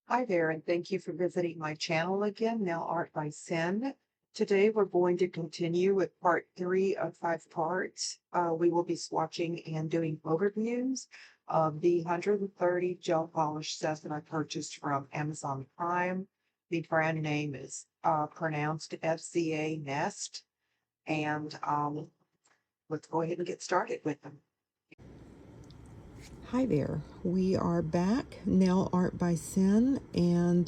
Hi there, and thank you for visiting my channel again, Nail Art by Sin. Today we're going to continue with part three of 5 parts. We will be swatching and doing overviews of the 130 gel polish sets that I purchased from Amazon Prime. The brand name is pronounced FZANEST, and let's go ahead and get started with them. Hi there, we are back, Nail Art by Sin, and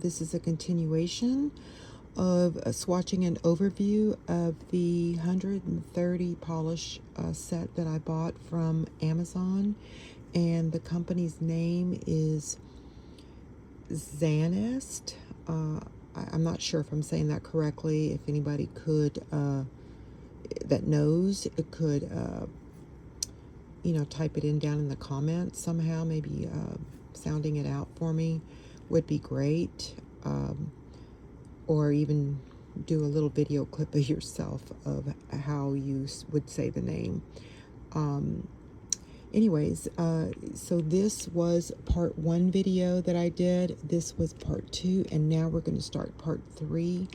this is a continuation of swatching an overview of the 130 polish set that I bought from Amazon, and the company's name is FZANEST. I'm not sure if I'm saying that correctly. If anybody could, that knows, it could type it in down in the comments somehow, maybe sounding it out for me would be great. Or even do a little video clip of yourself of how you would say the name. Anyways, so this was part 1 video that I did. This was part 2, and now we're going to start part 3.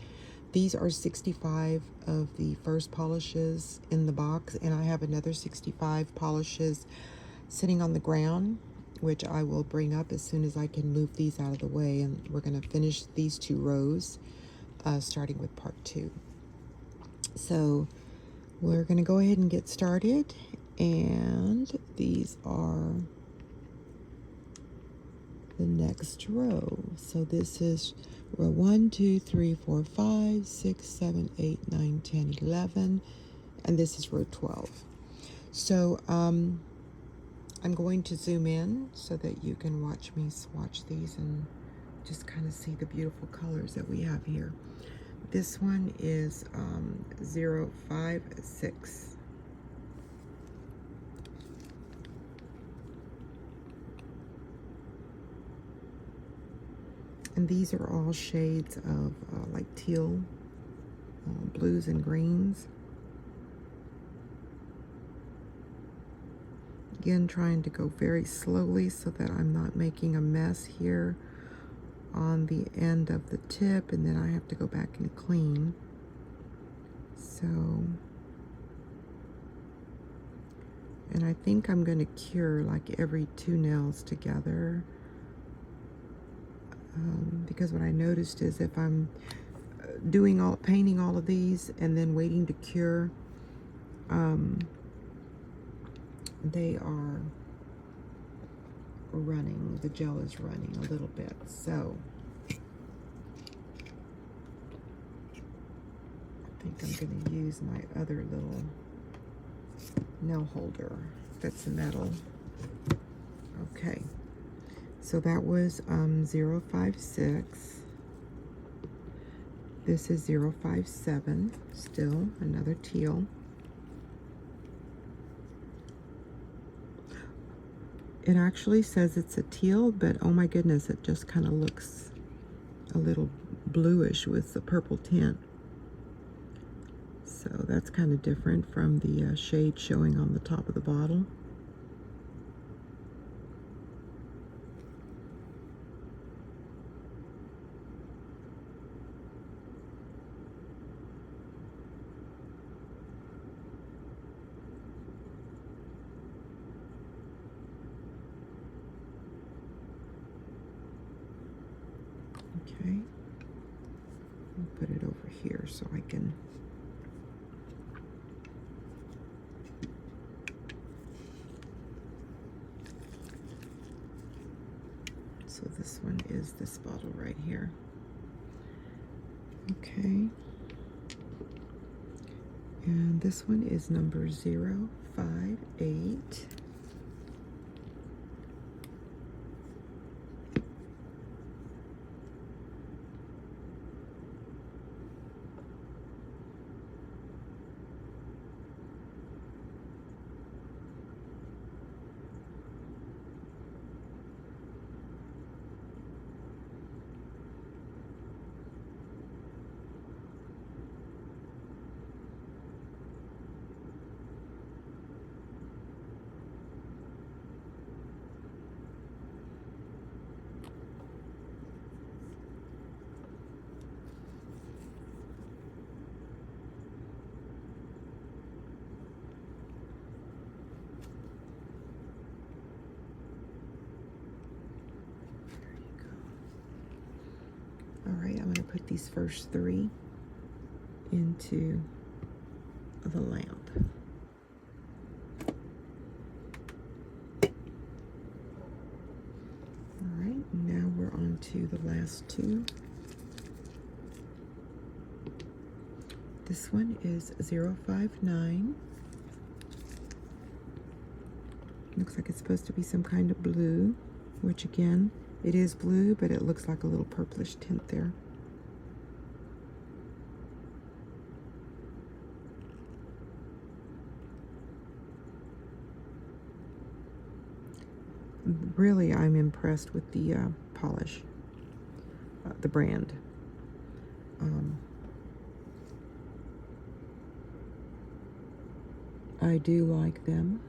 These are 65 of the first polishes in the box, and I have another 65 polishes sitting on the ground, which I will bring up as soon as I can move these out of the way, and we're going to finish these 2 rows, starting with part 2. So we're going to go ahead and get started, and these are the next row. So this is row 1, 2, 3, 4, 5, 6, 7, 8, 9, 10, 11, and this is row 12. So I'm going to zoom in so that you can watch me swatch these and just kind of see the beautiful colors that we have here. This one is 056. And these are all shades of like teal, blues and greens. Again, trying to go very slowly so that I'm not making a mess here on the end of the tip, and then I have to go back and clean. So, and I think I'm going to cure like every 2 nails together, because what I noticed is if I'm painting all of these and then waiting to cure, they are running, the gel is running a little bit. So I think I'm going to use my other little nail holder that's metal. Okay, so that was 056. This is 057, still another teal. It actually says it's a teal, but oh my goodness, it just kind of looks a little bluish with the purple tint. So that's kind of different from the shade showing on the top of the bottle. Okay, I'll put it over here so I can so this one is this bottle right here. Okay, and this one is number 058. put these first 3 into the lamp. All right, now we're on to the last 2. This one is 059. Looks like it's supposed to be some kind of blue, which again, it is blue, but it looks like a little purplish tint there. Really, I'm impressed with the polish, the brand. I do like them.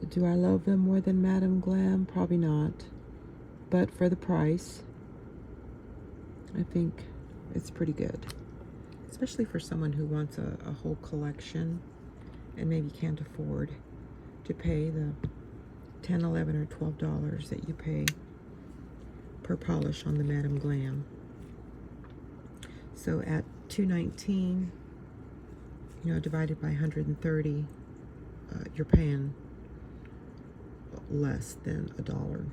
Do I love them more than Madame Glam? Probably not. But for the price, I think it's pretty good. Especially for someone who wants a whole collection and maybe can't afford to pay the $10, $11, or $12 that you pay per polish on the Madame Glam. So at $2.19, you know, divided by 130, you're paying less than $1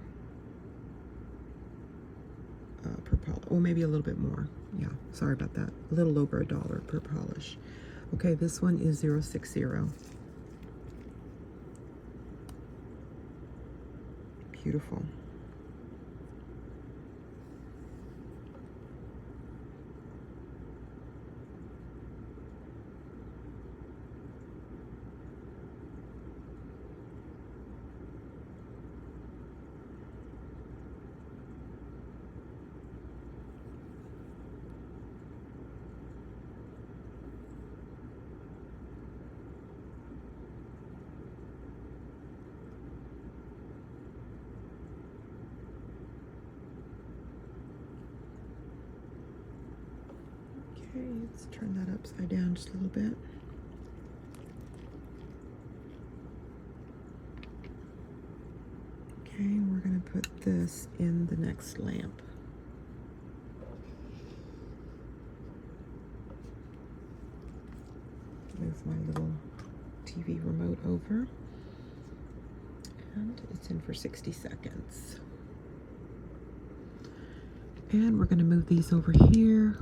per polish, or maybe a little bit more. Yeah, sorry about that. A little over $1 per polish. Okay, this one is 060. Beautiful. Okay, let's turn that upside down just a little bit. Okay, we're going to put this in the next lamp. Move my little TV remote over. And it's in for 60 seconds. And we're going to move these over here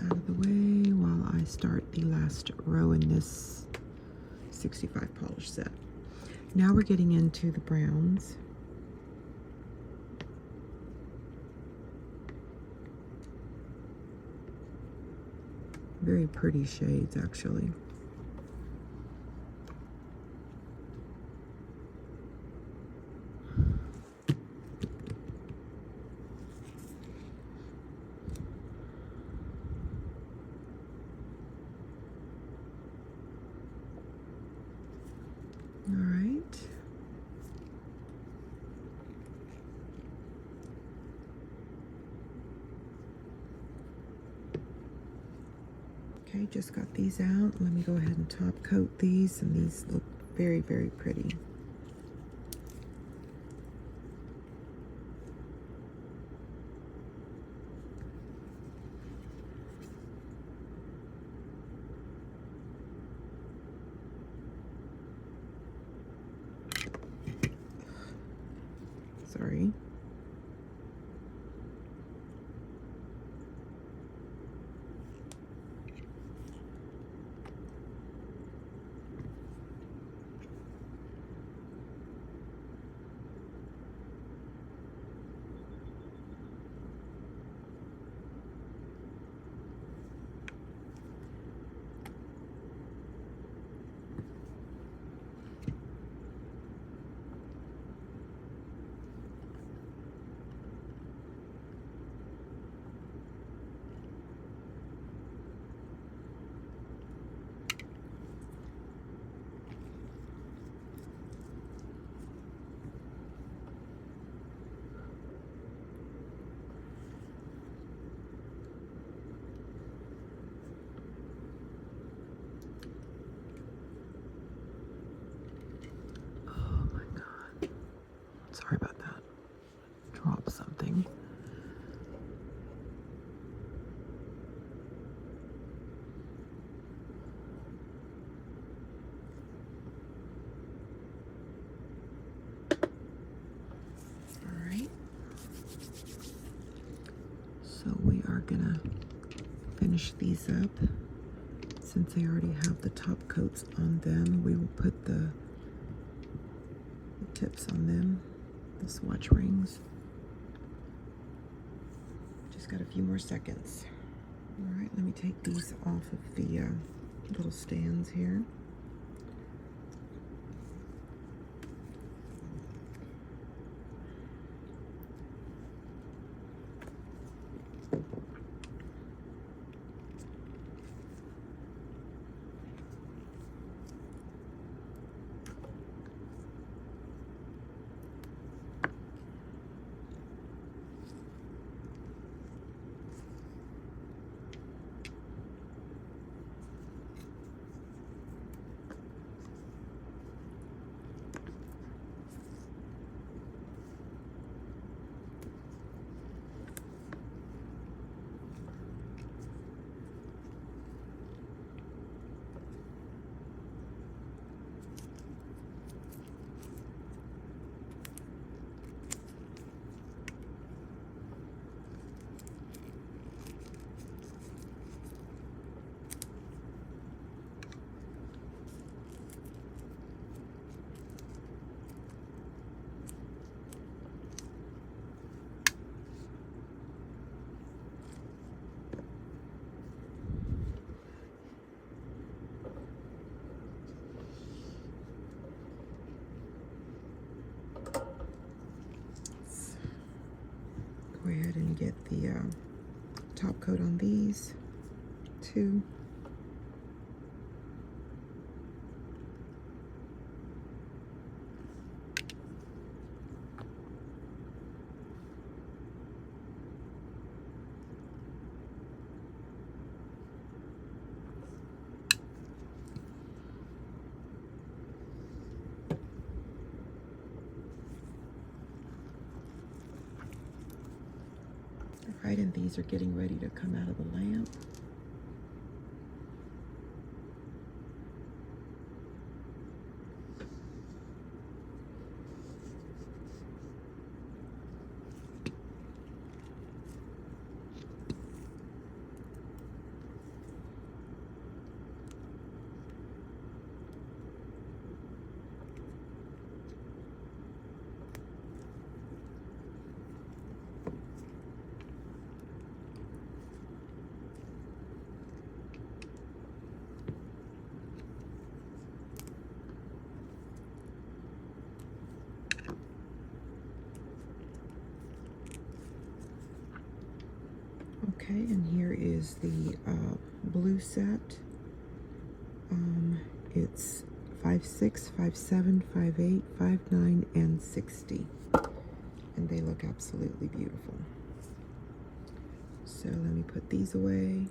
out of the way while I start the last row in this 65 polish set. Now we're getting into the browns. Very pretty shades, actually. All right. Okay, just got these out. Let me go ahead and top coat these, and these look very, very pretty. Sorry. So we are gonna finish these up. Since they already have the top coats on them, we will put the tips on them, the swatch rings. Just got a few more seconds. All right, let me take these off of the little stands here. Go ahead and get the top coat on these two. All right, and these are getting ready to come out of the lamp. Okay, and here is the blue set. It's 5'6", 5'7", 5'8", 5'9", and 60. And they look absolutely beautiful. So let me put these away.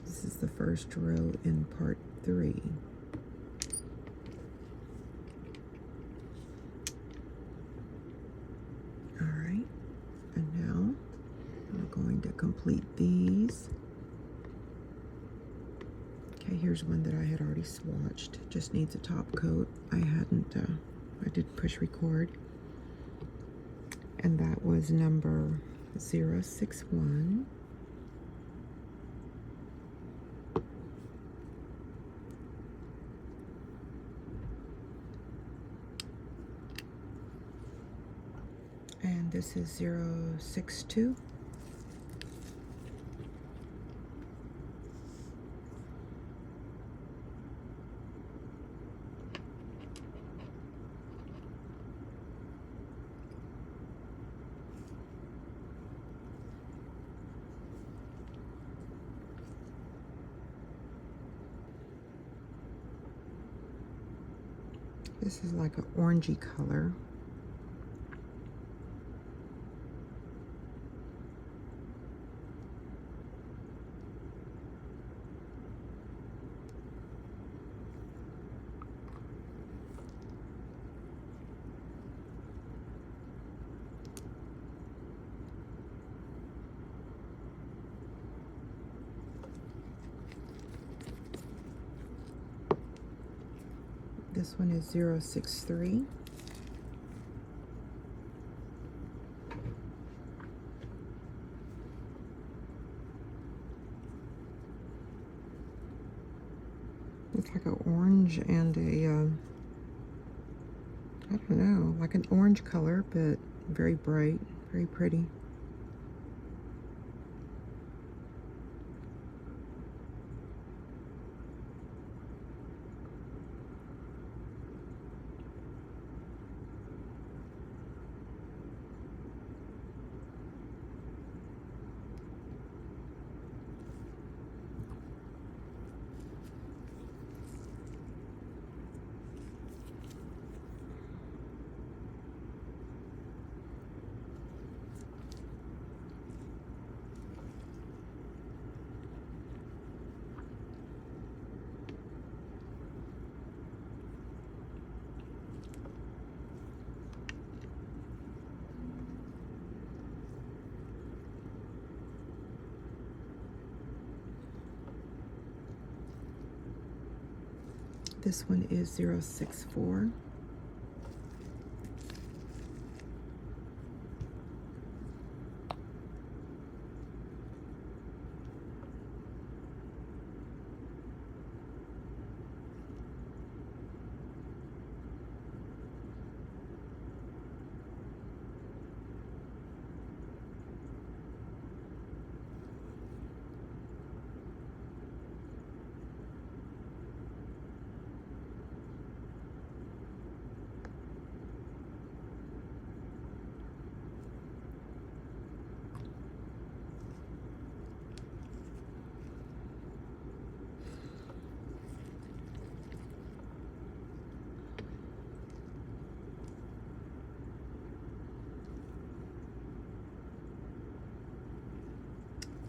This is the first row in part 3. All right, and now we're going to complete these. Okay, here's one that I had already swatched. Just needs a top coat. I didn't push record. And that was number 061. And this is 062. This is like an orangey color. This one is 063. It's like an orange and a, I don't know, like an orange color, but very bright, very pretty. This one is 064.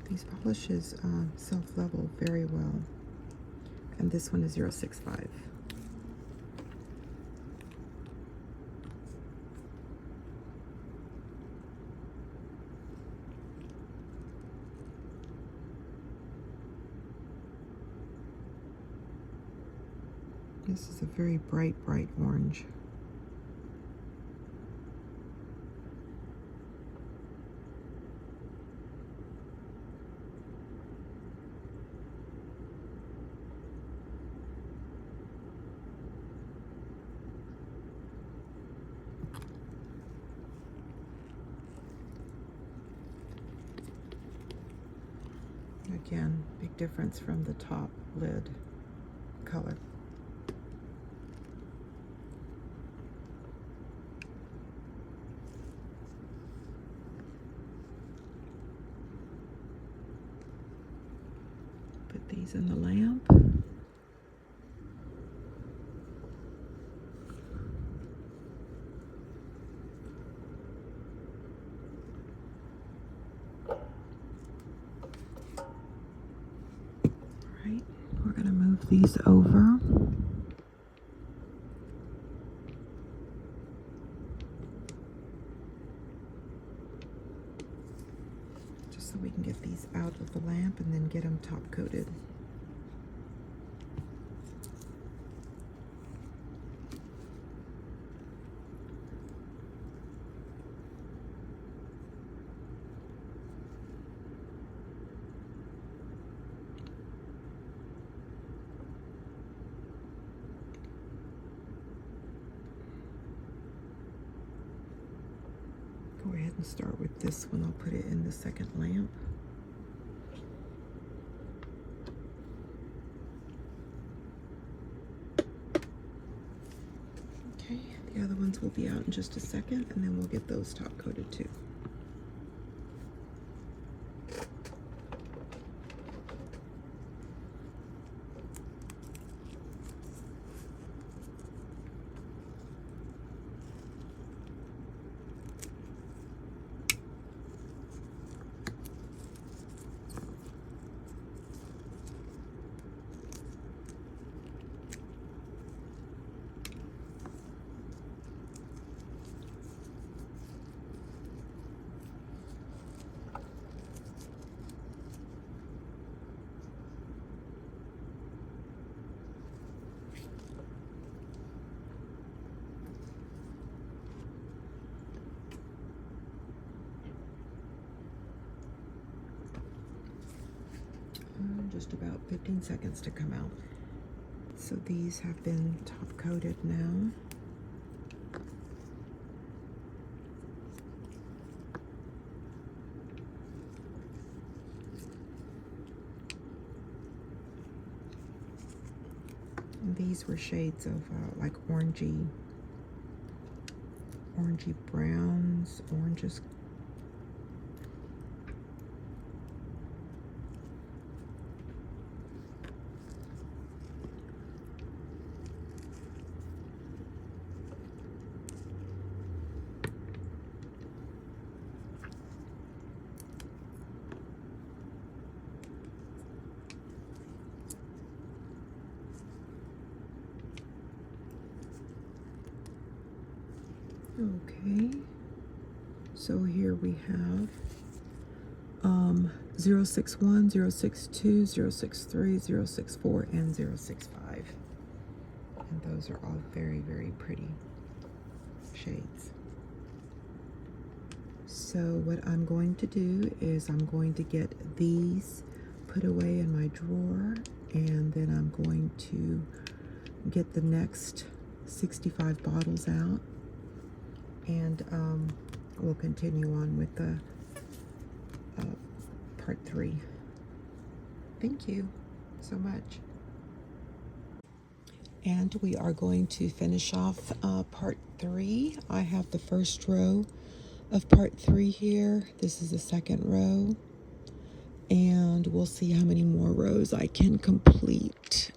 These polishes self-level very well. And this one is 065. This is a very bright, bright orange. Again, big difference from the top lid color. Put these in the lamp. Alright, we're going to move these over. Just so we can get these out of the lamp and then get them top coated. Go ahead and start with this one. I'll put it in the second lamp. Okay, the other ones will be out in just a second, and then we'll get those top coated too. just about 15 seconds to come out. So these have been top coated now. And these were shades of like orangey browns, oranges. Okay, so here we have 061, 062, 063, 064, and 065. And those are all very, very pretty shades. So what I'm going to do is I'm going to get these put away in my drawer, and then I'm going to get the next 65 bottles out, and we'll continue on with the part 3. Thank you so much. And we are going to finish off part 3. I have the first row of part 3 here. This is the second row, and we'll see how many more rows I can complete.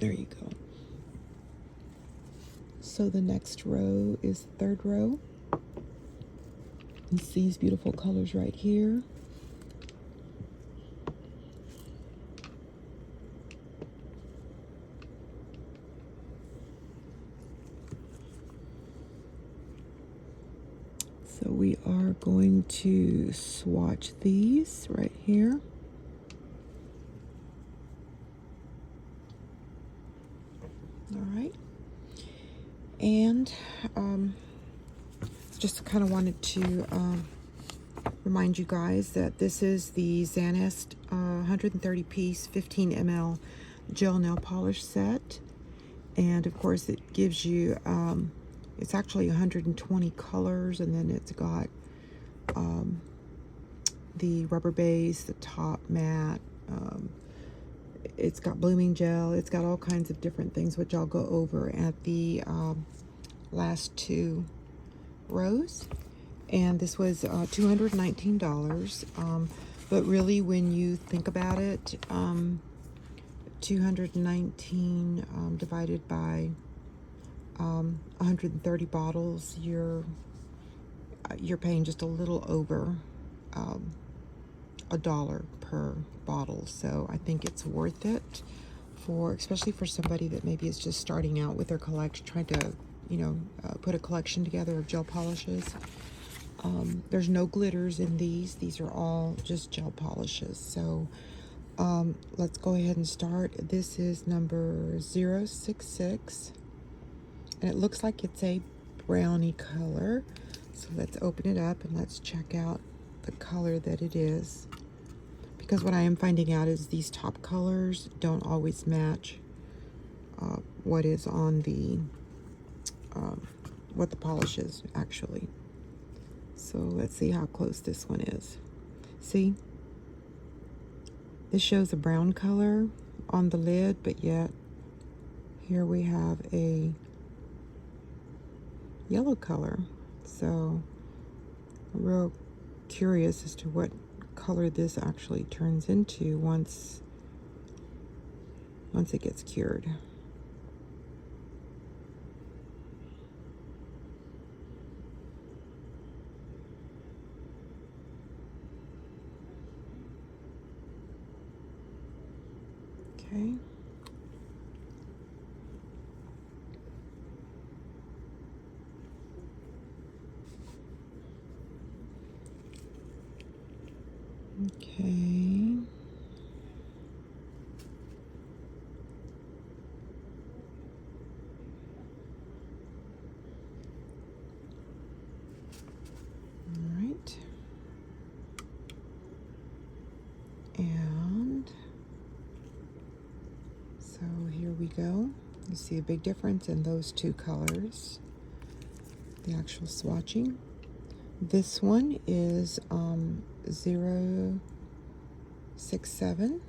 There you go. So the next row is the third row. It's these beautiful colors right here. So we are going to swatch these right here. All right. And just kind of wanted to remind you guys that this is the FZANEST 130 piece 15 ml gel nail polish set. And of course it gives you, it's actually 120 colors, and then it's got the rubber base, the top matte, it's got blooming gel, it's got all kinds of different things, which I'll go over at the last 2 rows. And this was $219, but really when you think about it, 219 divided by 130 bottles, you're paying just a little over $1 per bottle. So I think it's worth it, especially for somebody that maybe is just starting out with their collection, trying to put a collection together of gel polishes. There's no glitters in these. These are all just gel polishes. So let's go ahead and start. This is number 066, and it looks like it's a brownie color. So let's open it up and let's check out the color that it is, because what I am finding out is these top colors don't always match what is on the what the polish is actually. So let's see how close this one is. See, this shows a brown color on the lid, but yet here we have a yellow color. So I'm real curious as to what color this actually turns into once it gets cured. Okay. Okay. All right. And So here we go. You see a big difference in those two colors. The actual swatching. This one is 067.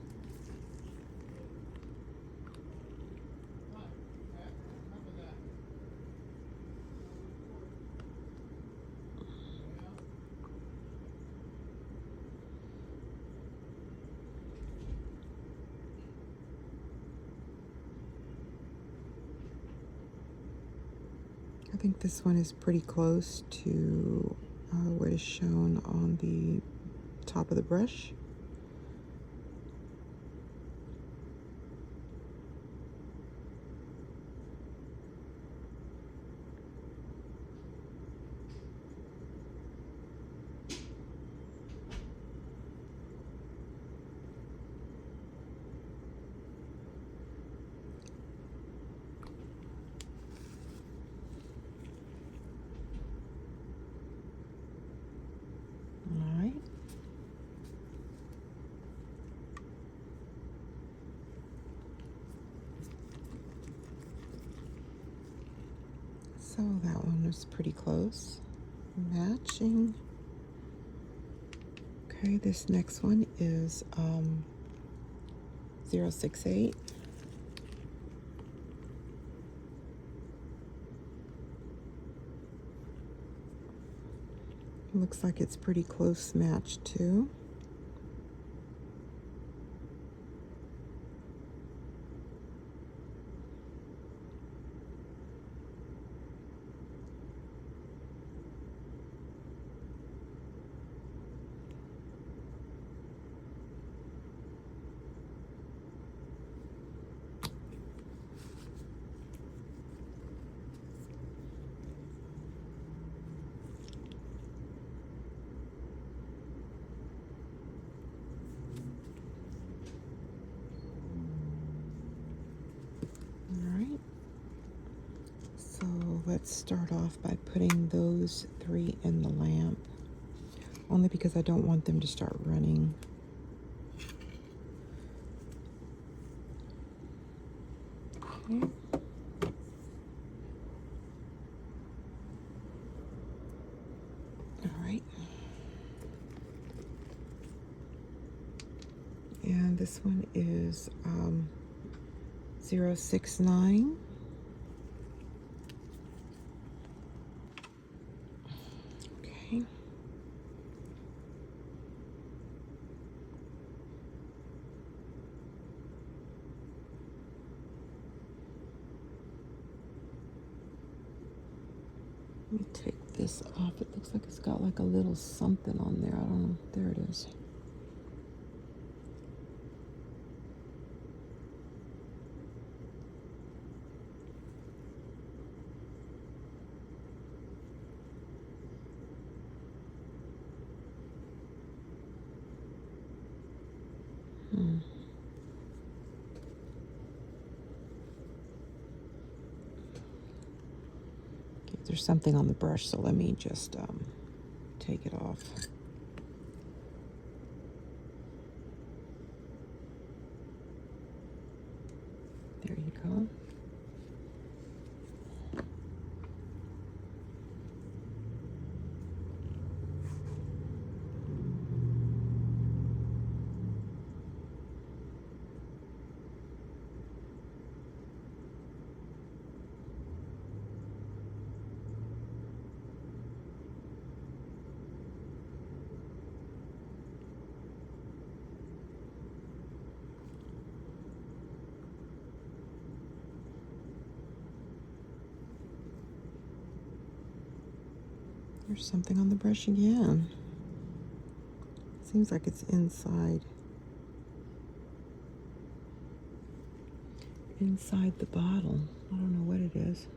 I think this one is pretty close to what is shown on the top of the brush. All right. So that one was pretty close. Matching. Okay, this next one is 068. Looks like it's pretty close match too. Alright, so let's start off by putting those three in the lamp, only because I don't want them to start running. Okay. Alright. And this one is 069. Okay. Let me take this off. It looks like it's got like a little something on there. I don't know. There it is. Okay, there's something on the brush, so let me just take it off. There you go. There's something on the brush again. Seems like it's inside the bottle. I don't know what it is.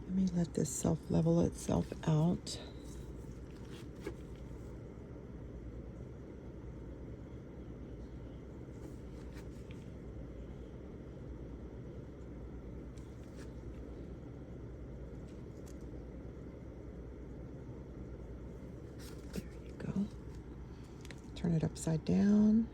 Let me let this self-level itself out. it upside down.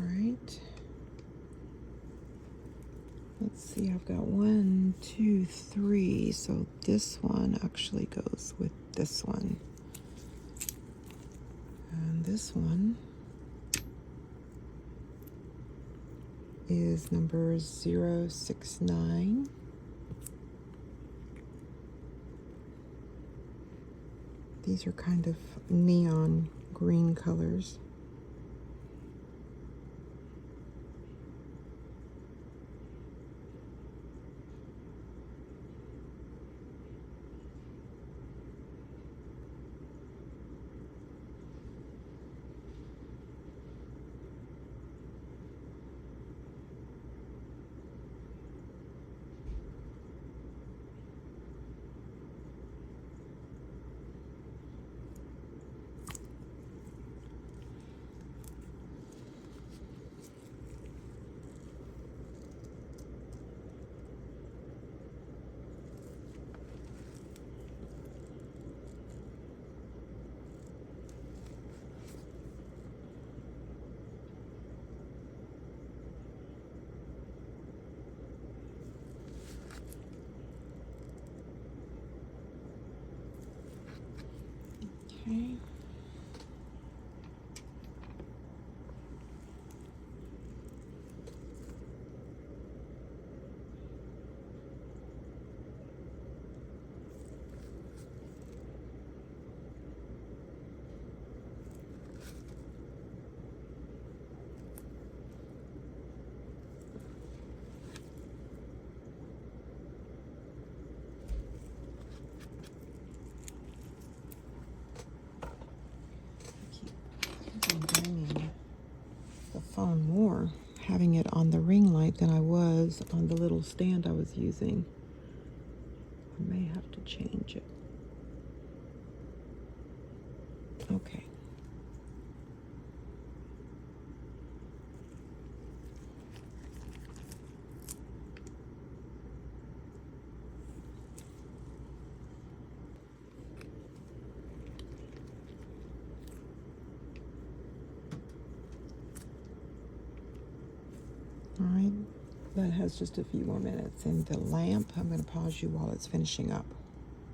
All right. Let's see, I've got 1, 2, 3. So this one actually goes with this one. And this one is number 069. These are kind of neon green colors. Okay. I'm bringing the phone more, having it on the ring light than I was on the little stand I was using. I may have to change it. Okay. All right, that has just a few more minutes. And the lamp, I'm going to pause you while it's finishing up.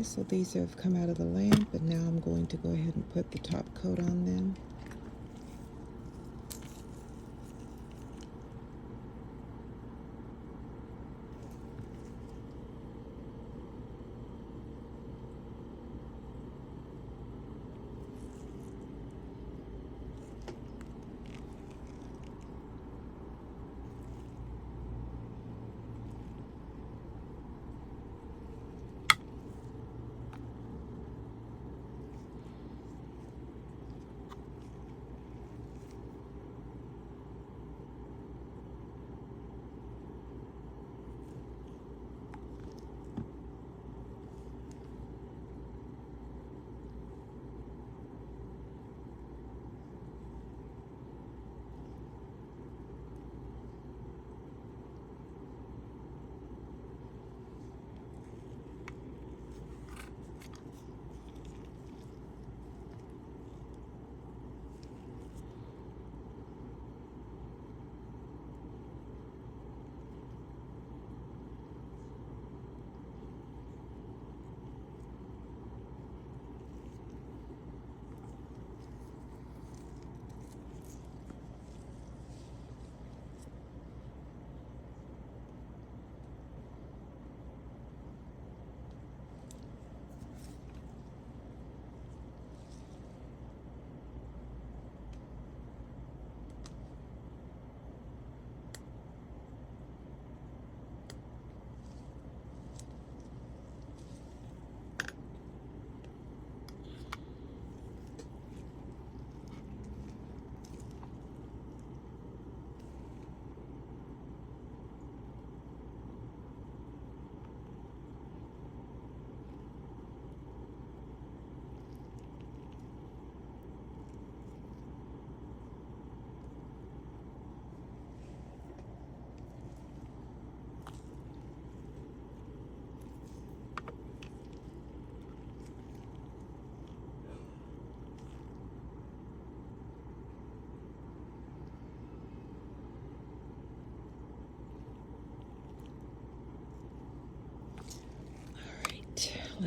So these have come out of the lamp, and now I'm going to go ahead and put the top coat on them.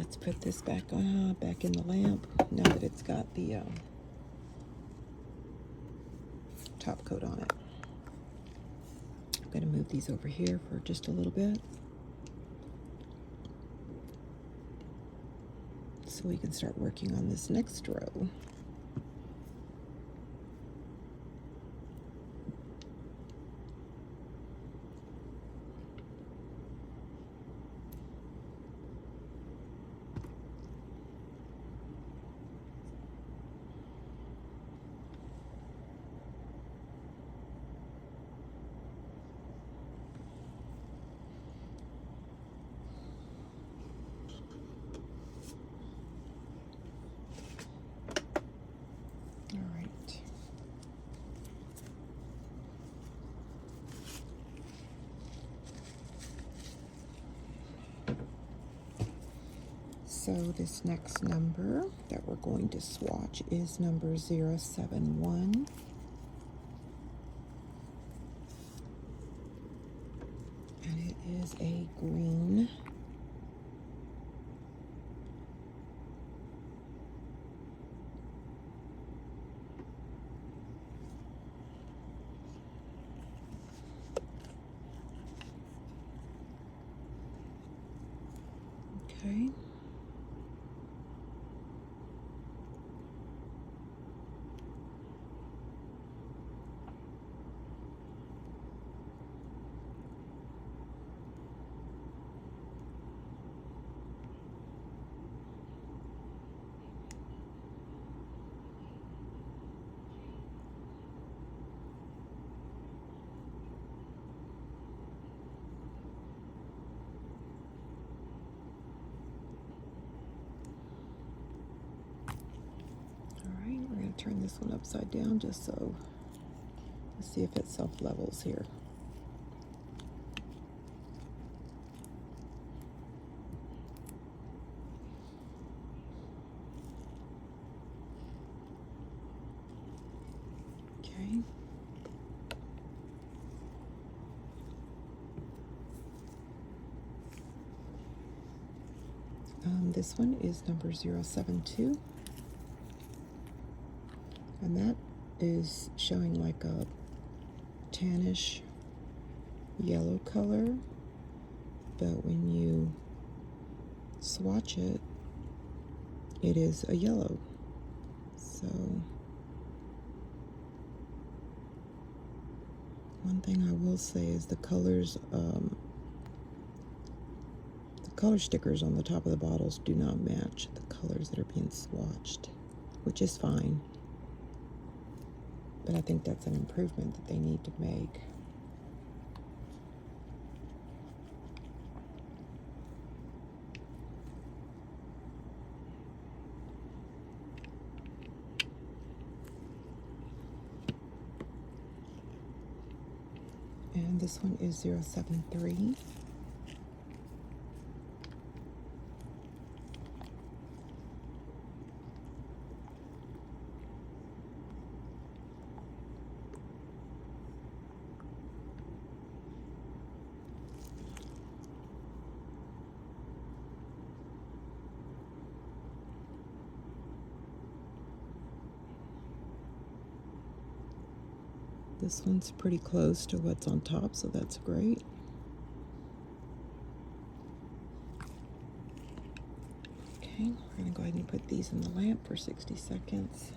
let's put this back on, back in the lamp now that it's got the top coat on it. I'm going to move these over here for just a little bit so we can start working on this next row. So this next number that we're going to swatch is number 071. And it is a green. Okay. We're going to turn this one upside down just so, let's see if it self-levels here. Okay. This one is number 072. And that is showing like a tannish yellow color, but when you swatch it, it is a yellow. So one thing I will say is the colors, the color stickers on the top of the bottles do not match the colors that are being swatched, which is fine. But I think that's an improvement that they need to make. And this one is 073. This one's pretty close to what's on top, so that's great. Okay, we're going to go ahead and put these in the lamp for 60 seconds.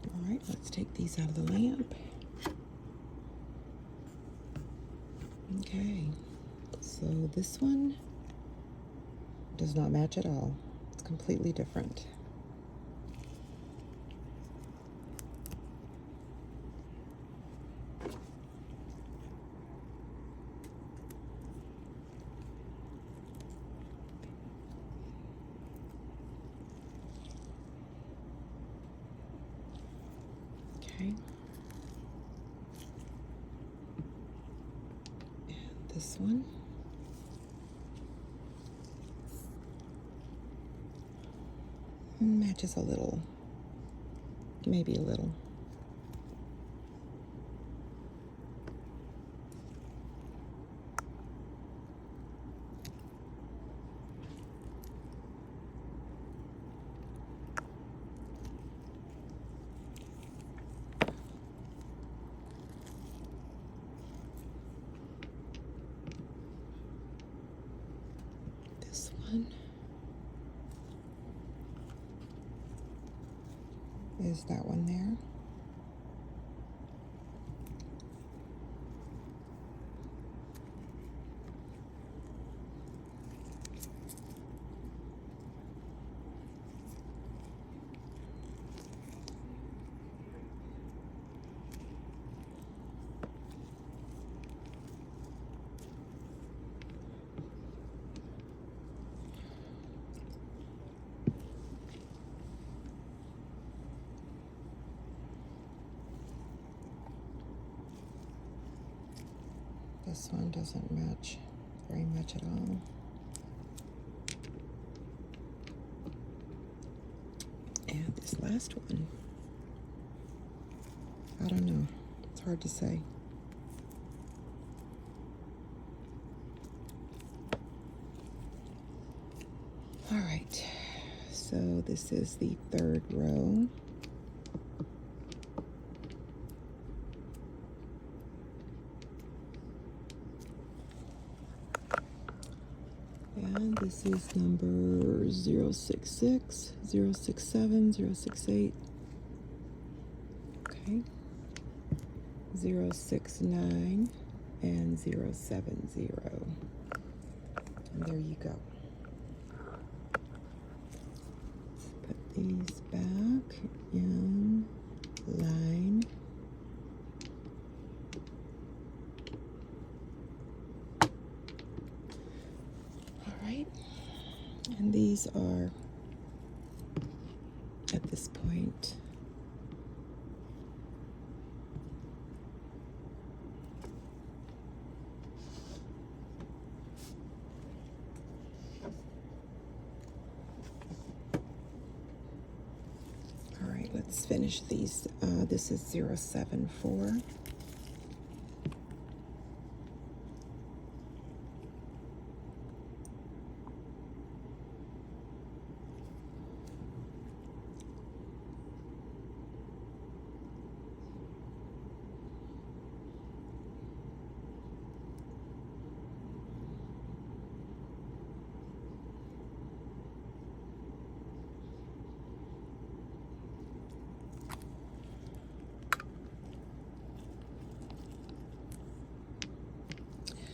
All right, let's take these out of the lamp. Okay, so this one does not match at all. It's completely different. Okay. And this one. Matches a little, maybe a little. This one is that one there. This one doesn't match very much at all. And this last one, I don't know. It's hard to say. All right, so this is the third row. And this is number 066, 067, 068. Okay. 069 and 070. And there you go. Let's put these back in line. And these are, at this point, all right, let's finish these. This is 074.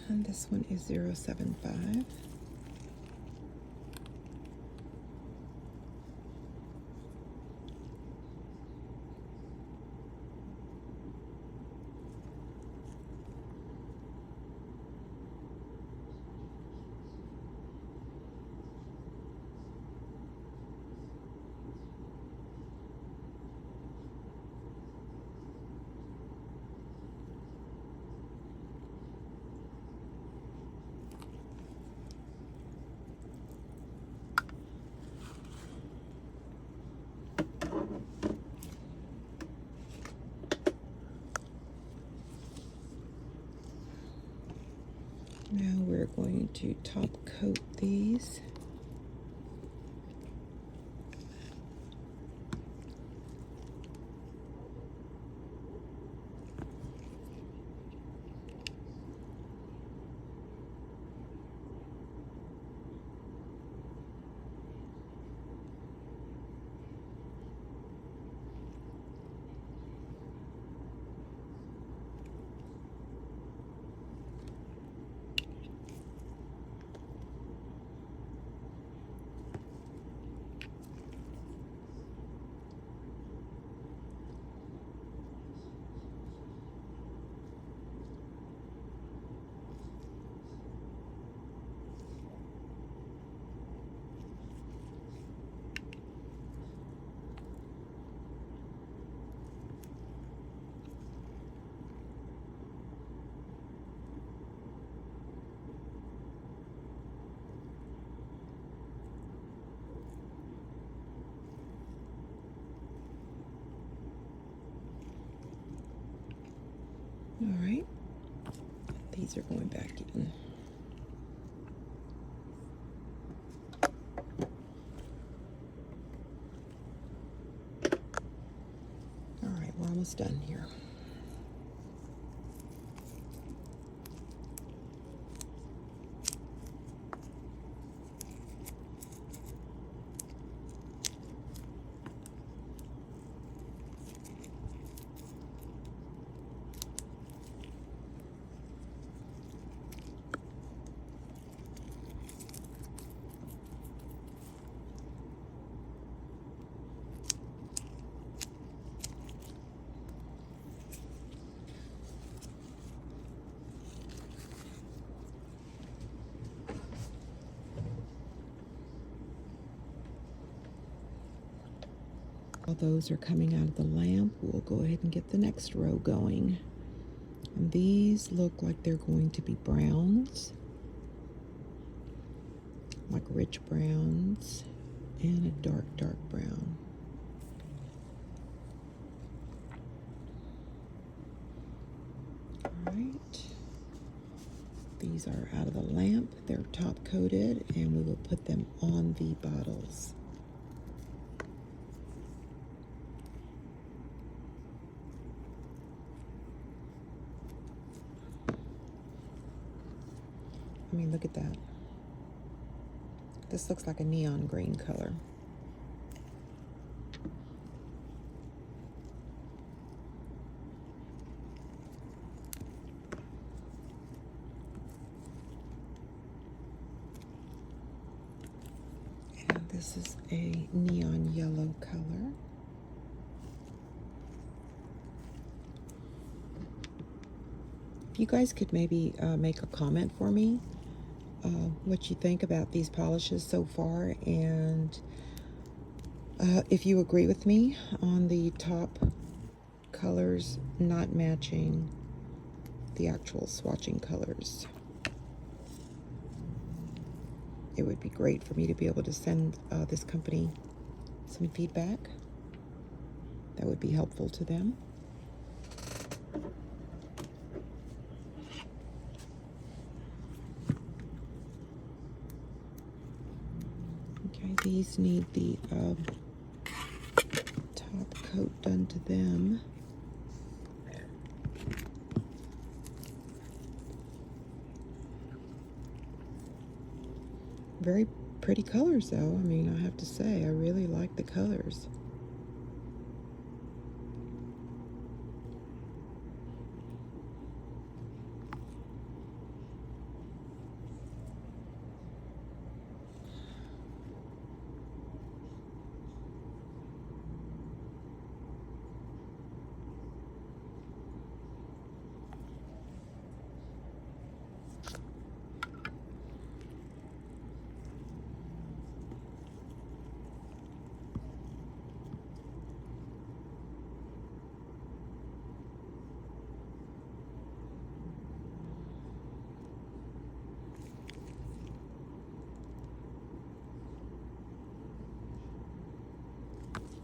And this one is 075. Now we're going to top coat these. These are going back in. All right, we're almost done here. While those are coming out of the lamp, we'll go ahead and get the next row going. And these look like they're going to be browns, like rich browns, and a dark, dark brown. All right. These are out of the lamp. They're top coated, and we will put them on the bottles. I mean, look at that. This looks like a neon green color. And this is a neon yellow color. If you guys could maybe make a comment for me, what you think about these polishes so far, and if you agree with me on the top colors not matching the actual swatching colors. It would be great for me to be able to send this company some feedback. That would be helpful to them. Okay, these need the top coat done to them. Very pretty colors, though. I mean, I have to say, I really like the colors.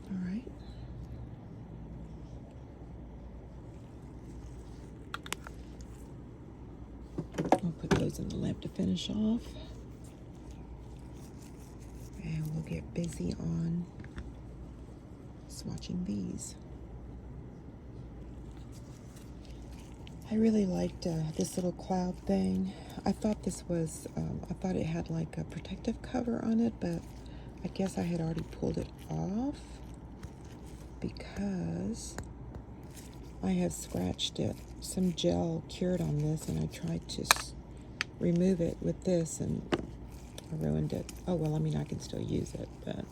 All right. I'll put those in the lamp to finish off. And we'll get busy on swatching these. I really liked this little cloud thing. I thought this was, I thought it had like a protective cover on it, but I guess I had already pulled it off because I have scratched it. Some gel cured on this, and I tried to remove it with this, and I ruined it. Oh, well, I mean, I can still use it, but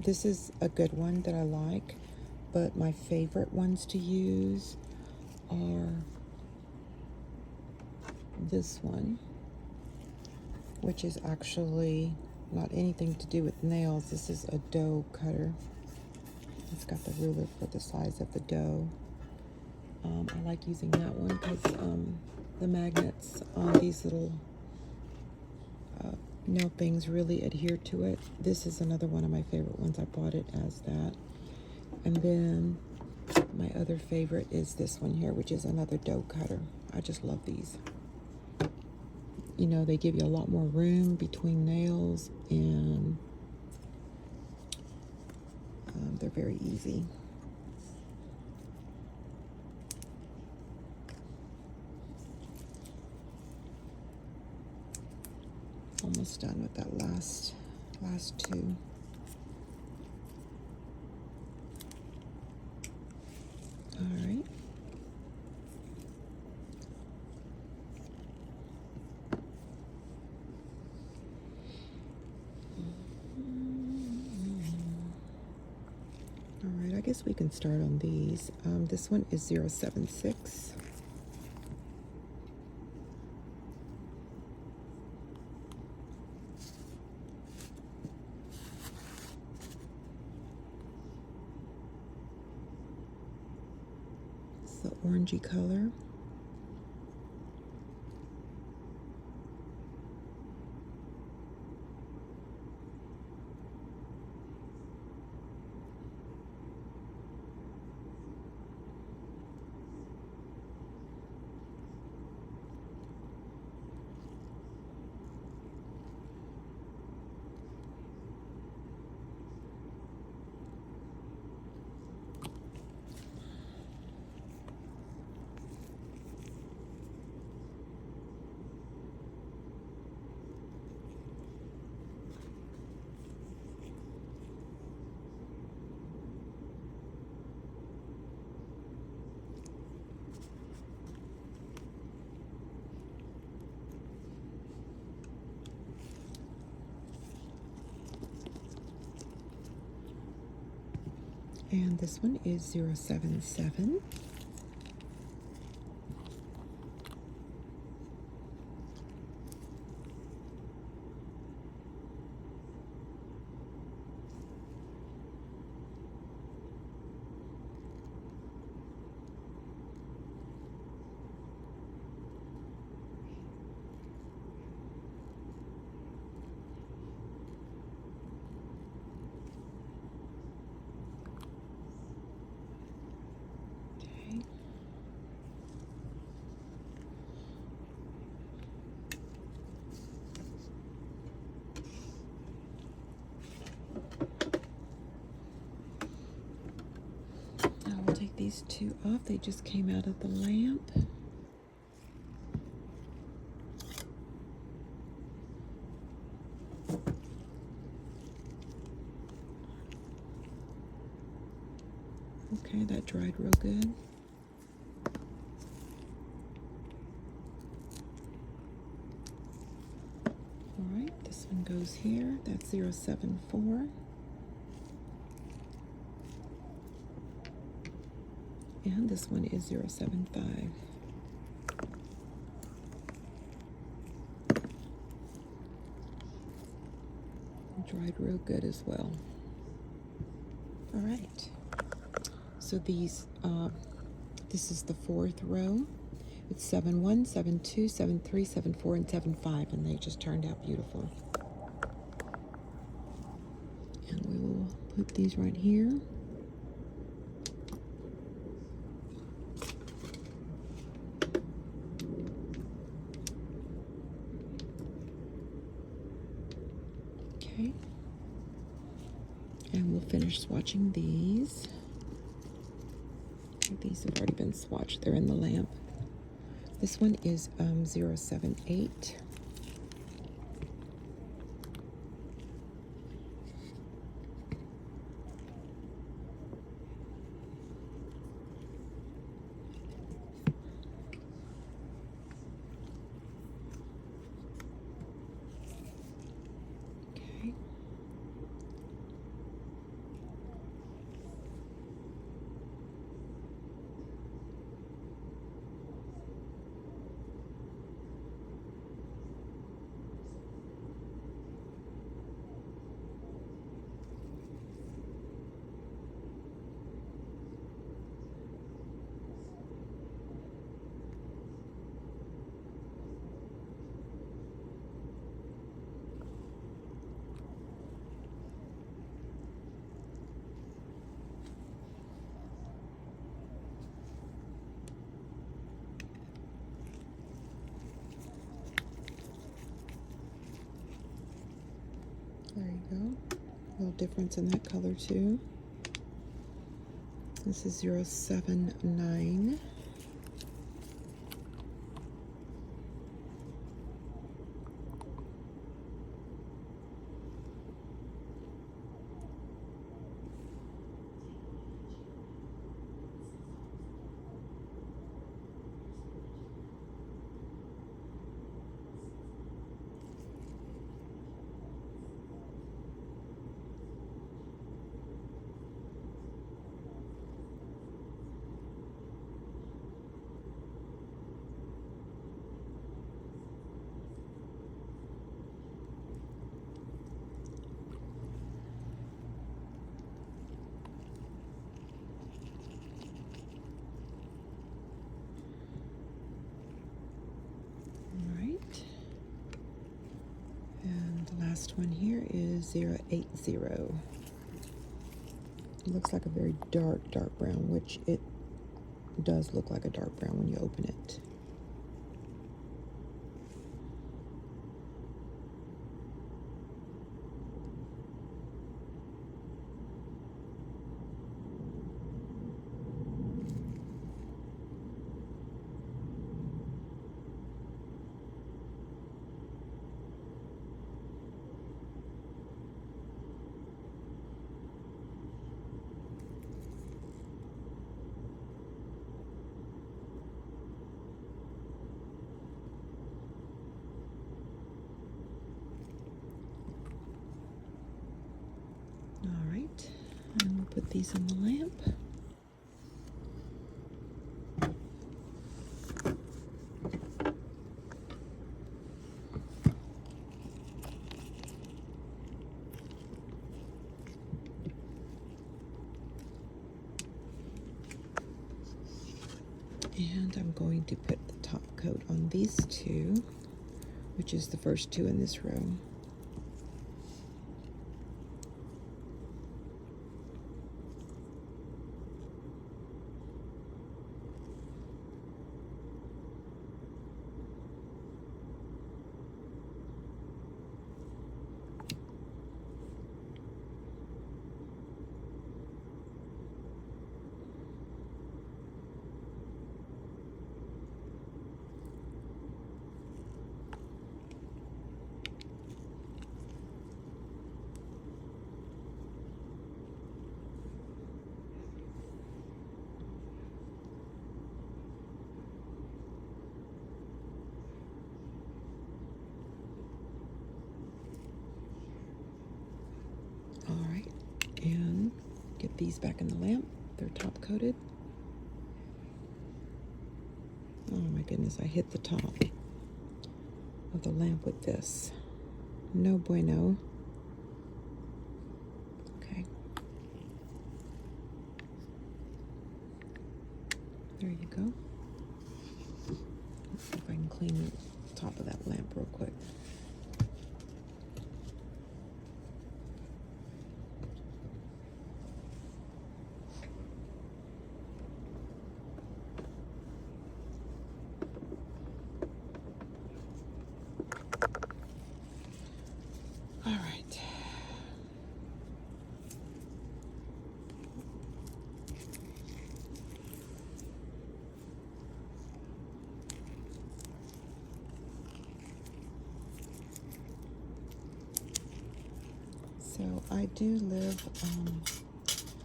this is a good one that I like, but my favorite ones to use are this one, which is actually not anything to do with nails. This is a dough cutter. It's got the ruler for the size of the dough. I like using that one because the magnets on these little nail things really adhere to it. This is another one of my favorite ones. I bought it as that. And then my other favorite is this one here, which is another dough cutter. I just love these. You know, they give you a lot more room between nails, and they're very easy. Almost done with that last two. All right. All right, I guess we can start on these. This one is 076. It's the orangey color. And this one is 077. Okay. Now we'll take these two off. They just came out of the lamp. Okay, that dried real good. All right, this one goes here. That's 074. And this one is 075. Dried real good as well. All right. So these, this is the fourth row. It's 7-1, 7-2, 7-3, 7-4, and 7-5, and they just turned out beautiful. And we will put these right here. Okay. And we'll finish swatching these. Okay, these have already been swatched. They're in the lamp. This one is 078. Okay. go. A little difference in that color too. This is 079. Last one here is 080. It looks like a very dark brown, which it does look like a dark brown when you open it. And we'll put these on the lamp. And I'm going to put the top coat on these two, which is the first two in this row. All right, and get these back in the lamp. They're top coated. Oh my goodness, I hit the top of the lamp with this. No bueno. Okay. There you go. Let's see if I can clean the top of that lamp real quick. All right. So I do live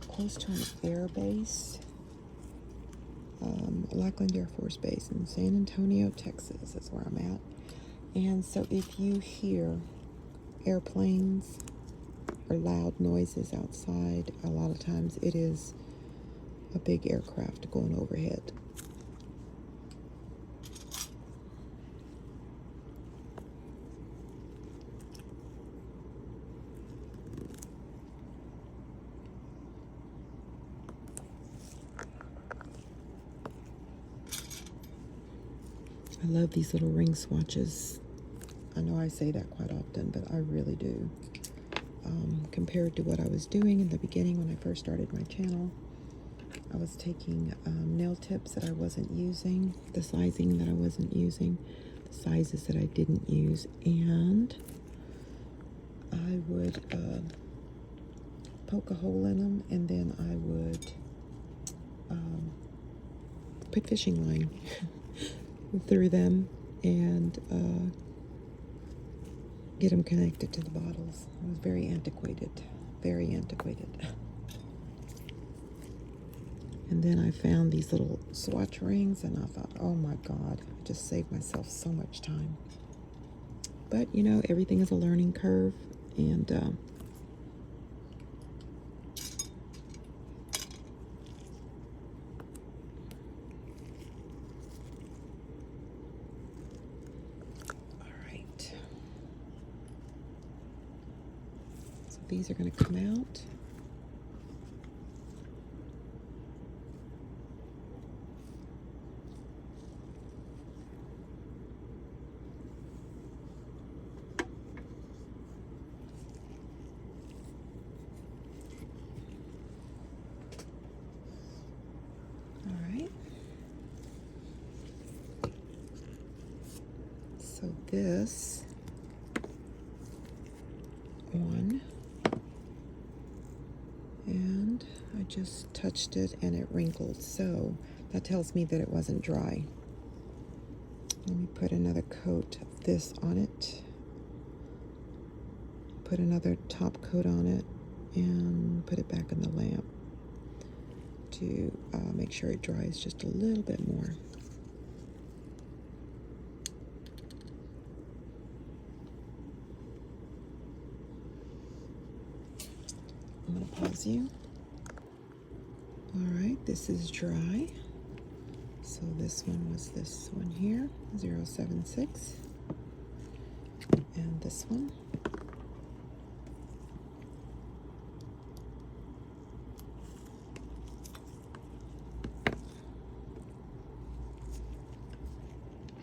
close to an air base, Lackland Air Force Base in San Antonio, Texas is where I'm at. And so if you hear airplanes or loud noises outside, a lot of times it is a big aircraft going overhead. I love these little ring swatches. I know I say that quite often, but I really do. Compared to what I was doing in the beginning when I first started my channel, I was taking nail tips that I wasn't using, the sizing that I wasn't using, the sizes that I didn't use, and I would poke a hole in them, and then I would put fishing line through them and get them connected to the bottles. It was very antiquated, very antiquated. And then I found these little swatch rings, and I thought, oh my God, I just saved myself so much time. But you know, everything is a learning curve, and all right. So these are going to come out. So this one, and I just touched it and it wrinkled, so that tells me that it wasn't dry. Let me put another coat of this on it, put another top coat on it, and put it back in the lamp to make sure it dries just a little bit more. I'm going to pause you. All right, this is dry. So this one was this one here, 076. And this one.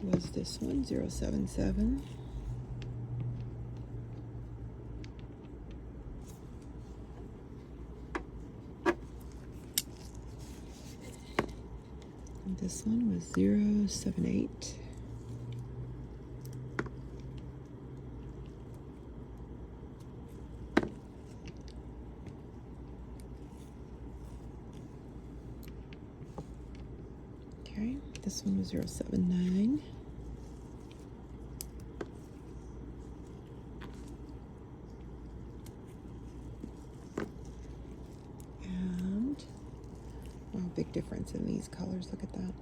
Was this one, 077. This one was 078. Okay, this one was 079. And, wow, big difference in these colors, look at that.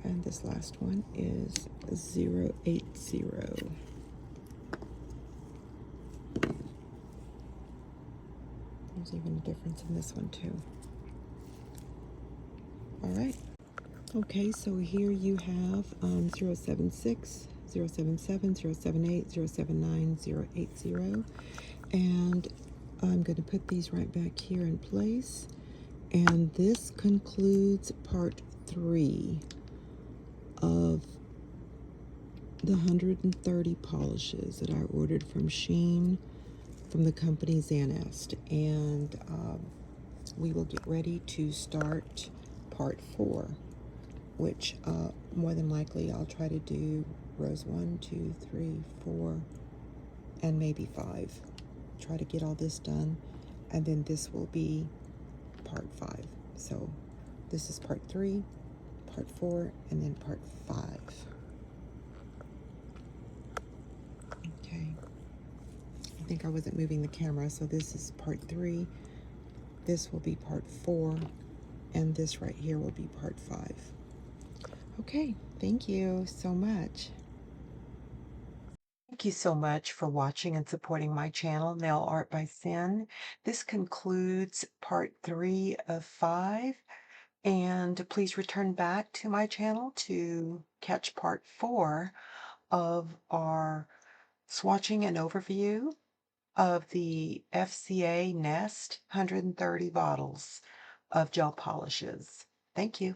And this last one is 080. There's even a difference in this one too. All right. Okay, so here you have 076, 077, 078, 079, 080. And I'm going to put these right back here in place. And this concludes part 3 of the 130 polishes that I ordered from Shein from the company FZANEST. And we will get ready to start part 4, which more than likely I'll try to do rows 1, 2, 3, 4, and maybe 5. Try to get all this done, and then this will be part 5. So this is part 3, part 4, and then part 5. Okay. I think I wasn't moving the camera, so this is part 3. This will be part 4, and this right here will be part 5. Okay, thank you so much. Thank you so much for watching and supporting my channel, Nail Art by Sin. This concludes part 3 of 5. And please return back to my channel to catch part 4 of our swatching and overview of the FZANEST 130 bottles of gel polishes. Thank you.